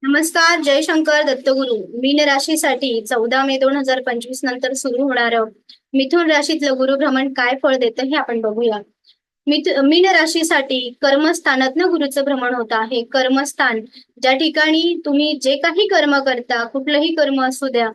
नमस्कार. जय शंकर दत्तगुरु. मीन राशीसाठी 14 मे 2025 नंतर सुरू होणारं मिथुन राशीतलं गुरुभ्रमण काय फळ देतं हे आपण बघूया. मीन राशीसाठी कर्मस्थानातनं गुरुचं भ्रमण होत आहे. कर्मस्थान ज्या ठिकाणी तुम्ही जे काही कर्म करता, कुठलंही कर्म असू द्या,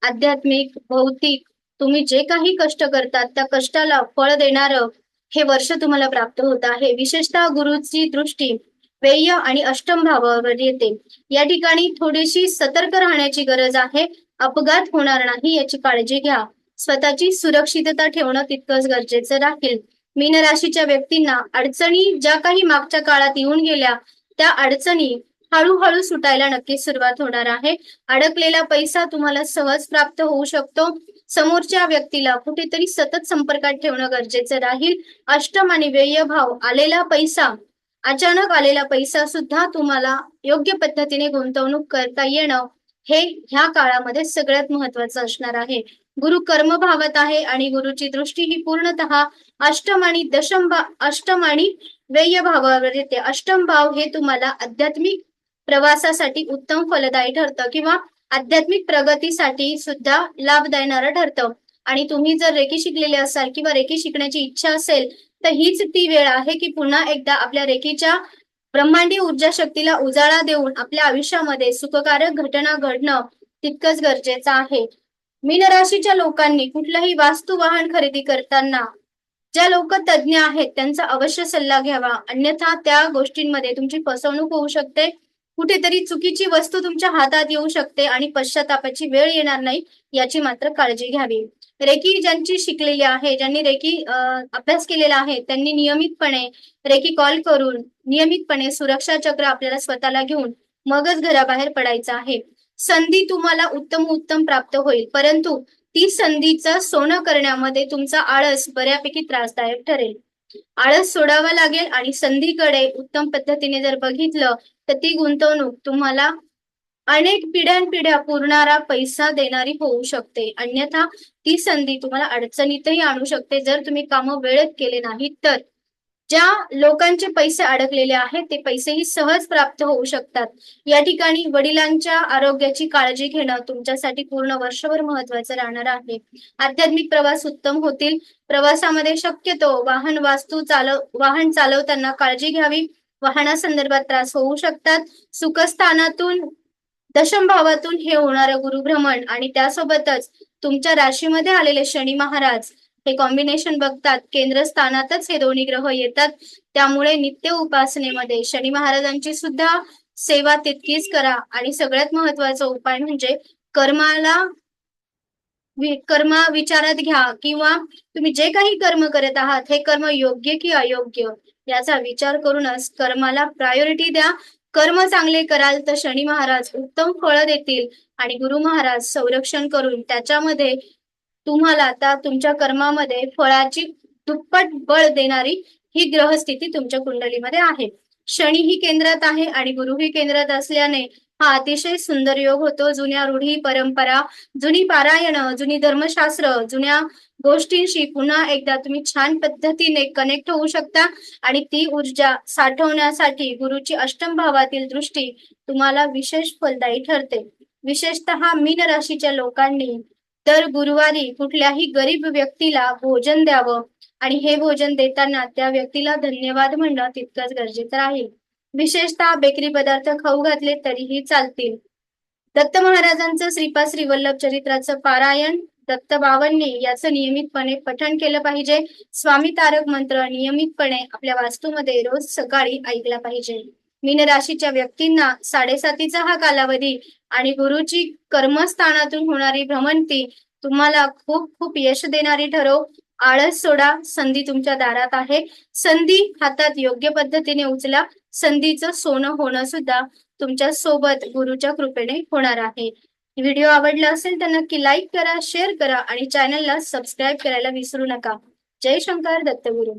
आध्यात्मिक, भौतिक, तुम्ही जे काही कष्ट करतात त्या कष्टाला फळ देणारं हे वर्ष तुम्हाला प्राप्त होत आहे. विशेषतः गुरुची दृष्टी व्यय आणि अष्टम भावावर येते. या ठिकाणी थोडीशी सतर्क राहण्याची गरज आहे. अपघात होणार नाही याची काळजी घ्या. स्वतःची सुरक्षितता ठेवणं तितकंच गरजेचं राहील. मीन राशीच्या व्यक्तींना अडचणी ज्या काही मागच्या काळात येऊन गेल्या त्या अडचणी हळूहळू सुटायला नक्कीच सुरुवात होणार आहे. अडकलेला पैसा तुम्हाला सहज प्राप्त होऊ शकतो. समोरच्या व्यक्तीला कुठेतरी सतत संपर्कात ठेवणं गरजेचं राहील. अष्टम आणि व्यय भाव आलेला पैसा, अचानक आलेला पैसा सुद्धा तुम्हाला योग्य पद्धतीने गुंतवणूक करता येणं हे ह्या काळामध्ये सगळ्यात महत्वाचं असणार आहे. गुरु कर्मभावात आहे आणि गुरुची दृष्टी ही पूर्णतः अष्टम आणि व्यय भावावर येते. अष्टम भाव हे तुम्हाला आध्यात्मिक प्रवासासाठी उत्तम फलदायी ठरतं किंवा आध्यात्मिक प्रगतीसाठी सुद्धा लाभ देणारं ठरतं. आणि तुम्ही जर रेकी शिकलेले असाल किंवा रेकी शिकण्याची इच्छा असेल तर हीच ती वेळ आहे की पुन्हा एकदा आपल्या रेकीच्या ब्रह्मांडीय ऊर्जा शक्तीला उजाळा देऊन आपल्या आयुष्यामध्ये सुखकारक घटना घडणं तितकंच गरजेचं आहे. मीन राशीच्या लोकांनी कुठलंही वास्तू वाहन खरेदी करताना ज्या लोक तज्ञ आहेत त्यांचा अवश्य सल्ला घ्यावा, अन्यथा त्या गोष्टींमध्ये तुमची फसवणूक होऊ शकते. कुठेतरी चुकीची वस्तू तुमच्या हातात येऊ शकते आणि पश्चातापाची वेळ येणार नाही याची मात्र काळजी घ्यावी. रेकी ज्यांची शिकलेली आहे, ज्यांनी रेकी अभ्यास केलेला आहे, त्यांनी नियमितपणे रेकी कॉल करून नियमितपणे सुरक्षा चक्र आपल्याला स्वतःला घेऊन मगच घराबाहेर पडायचं आहे. संधी तुम्हाला उत्तम प्राप्त होईल, परंतु ती संधीचं सोनं करण्यामध्ये तुमचा आळस बऱ्यापैकी त्रासदायक ठरेल. आळस सोडावा लागेल आणि संधीकडे उत्तम पद्धतीने जर बघितलं तर ती गुंतवणूक तुम्हाला अनेक पिढ्यानपिढ्या पुरणारा पैसा देणारी होऊ शकते. अन्यथा ती संधी तुम्हाला अडचणीतही आणू शकते जर तुम्ही कामं वेळेत केले नाहीत तर. ज्या लोकांचे पैसे अडकलेले आहेत ते पैसेही सहज प्राप्त होऊ शकतात. या ठिकाणी वडिलांच्या आरोग्याची काळजी घेणं तुमच्यासाठी पूर्ण वर्षभर महत्वाचं राहणार आहे. आध्यात्मिक प्रवास उत्तम होतील. प्रवासामध्ये शक्यतो वाहन चालवताना काळजी घ्यावी. वाहनासंदर्भात त्रास होऊ शकतात. सुखस्थानातून दशम भावातून हे होणारं गुरुभ्रमण आणि त्यासोबतच तुमच्या राशीमध्ये आलेले शनी महाराज हे कॉम्बिनेशन बघतात. केंद्रस्थानातच हे दोन्ही ग्रह येतात. त्यामुळे नित्य उपासनेमध्ये शनी महाराजांची सुद्धा सेवा तितकीच करा आणि सगळ्यात महत्वाचा उपाय म्हणजे कर्म विचारात घ्या किंवा तुम्ही जे काही कर्म करत आहात हे कर्म योग्य की अयोग्य याचा विचार करूनच कर्माला प्रायोरिटी द्या. कर्म चांगले कराल तर शनी महाराज उत्तम फळ देतील आणि गुरु महाराज संरक्षण करून त्याच्यामध्ये तुम्हाला आता तुमच्या कर्मामध्ये फळाची दुप्पट बळ देणारी ही ग्रहस्थिती तुमच्या कुंडलीमध्ये आहे. शनी ही केंद्रात आहे आणि गुरु ही केंद्रात असल्याने हा अतिशय सुंदर योग होतो. जुन्या रूढी परंपरा, जुनी पारायण, जुनी धर्मशास्त्र, जुन्या गोष्टींशी पुन्हा एकदा तुम्ही छान पद्धतीने कनेक्ट होऊ शकता आणि ती ऊर्जा साठवण्यासाठी गुरुची अष्टम भावातील दृष्टी तुम्हाला विशेष फलदायी ठरते. विशेषतः मीन राशीच्या लोकांनी दर गुरुवारी कुठल्याही गरीब व्यक्तीला भोजन द्यावं आणि हे भोजन देताना त्या व्यक्तीला धन्यवाद म्हणणं तितकंच गरजेचं राहील. विशेषतः बेकरी पदार्थ खाऊ घातले तरीही चालतील. दत्त महाराजांचं श्रीपाद श्री वल्लभ चरित्राचं पारायण दत्त बाबांनी याचं नियमितपणे पठण केलं पाहिजे. स्वामी तारक मंत्र नियमितपणे आपल्या वास्तूमध्ये रोज सकाळी ऐकला पाहिजे. मीन राशीच्या व्यक्तींना 7.5 हा कालावधी आणि गुरुची कर्मस्थानातून होणारी भ्रमंती तुम्हाला खूप खूप यश देणारी ठरो. आळस सोडा, संधी तुमच्या दारात आहे. संधी हातात योग्य पद्धतीने उचला. संधीचं सोनं होणं सुद्धा तुमच्या सोबत गुरुच्या कृपेने होणार आहे. व्हिडिओ आवडला असेल तर नक्की लाईक करा, शेअर करा आणि चॅनलला सबस्क्राईब करायला विसरू नका. जय शंकर दत्तगुरु.